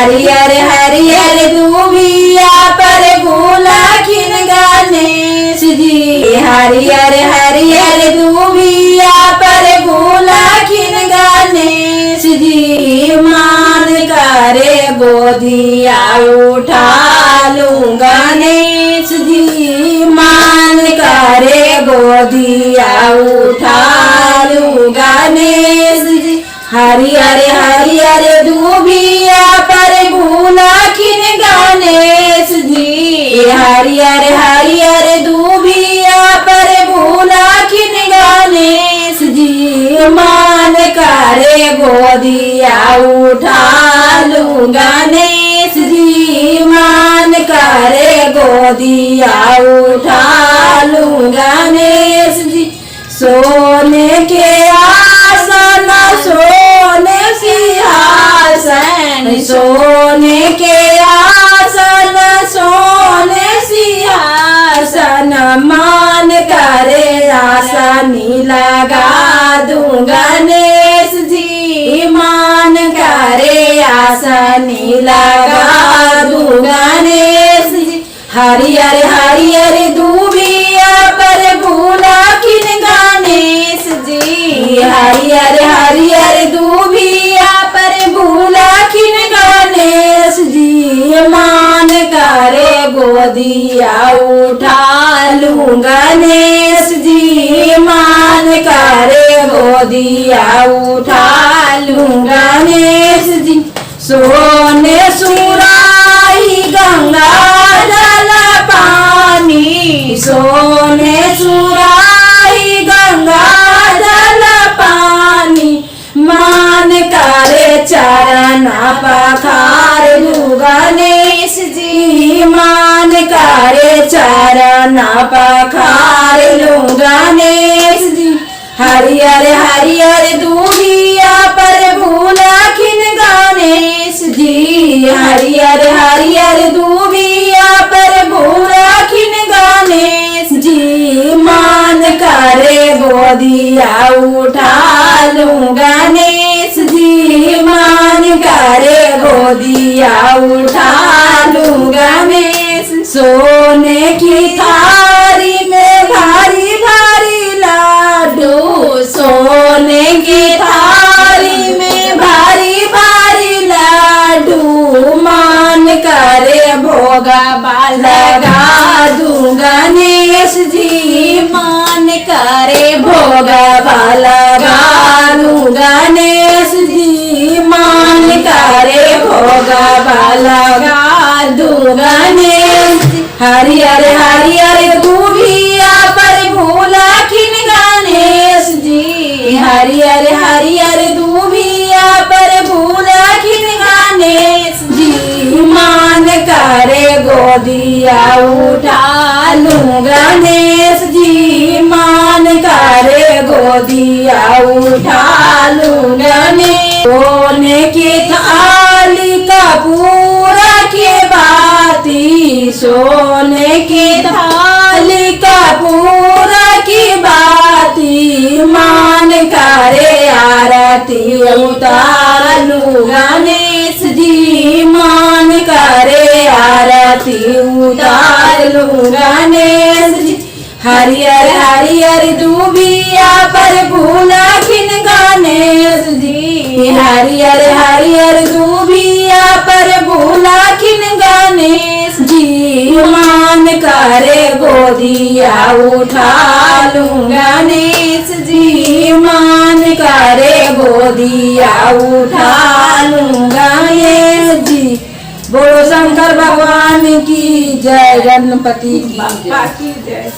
हरियर हरियर दूबिया पर भूलखिन गणेश जी। हरियर हरियर दूबिया पर भूलखिन गणेश जी। मान करे गोदिया उठा लूं गणेश जी। मान करे गोदिया उठा लूं गणेश जी। हरियर हरियर दूबिया पर भूलखिन गणेश जी। हरियर हरियर दूबिया पर भूलखिन गणेश जी। मान करे गोदिया उठा लूं गणेश जी। मान करे गोदिया उठा लूं गणेश जी। सोने के आसन सोने सिंहासन सोने के आसन सोने सिंहासन। मान करे आसनी लगा दूं गणेश जी। मान करे आसनी लगा दूं गणेश जी। हरियर हरियर दूबिया पर भूलखिन गणेश जी। हरियर हरियर दूबिया पर भूलखिन गणेश जी। मान करे गोदिया उठा लूं गणेश जी। मान करे गोदिया उठा लूं गणेश जी। सोने सुराही गंगा जल पानी सोने सुराही गंगा जल पानी। मान करे चरण पखार लूं गणेश जी। मान करे चरण पखार लूं गणेश जी। हरियर हरियर दूबिया पर भूलखिन गणेश जी। हरियर हरियर दूबिया पर भूलखिन गणेश जी। मान करे गोदिया उठा लूं गणेश जी। मान करे गोदिया उठा लूं गणेश। सोने की थारी में भारी भारी लाडू सोने की थारी में भारी भारी लाडू। मान करे भोगा लगा दूं गणेश जी। मान करे भोगा लगा दूं गणेश जी। मान करे भोगा लगा दूं गणेश जी। हरियर हरियर दूबिया पर भूलखिन गणेश जी। हरियर हरियर दूबिया पर भूलखिन गणेश जी। मान करे गोदिया उठा लूं गणेश जी। मान करे गोदिया उठा लूं गणेश। सोने की थाली कपूर के बाती सोने की थाली कपूर की बाती। मान करे आरती उतार लूं गणेश जी। मान करे आरती उतार लूं गणेश जी। हरियर हरियर दूबिया पर भूलखिन गणेश जी। हरियर हरियर दूबिया पर भूलखिन गणेश जी। मान करे गोदिया उठा लूं गणेश जी। मान करे गोदिया उठा लूं गणेश जी। बोलो शंकर भगवान की जय। गणपति की जय।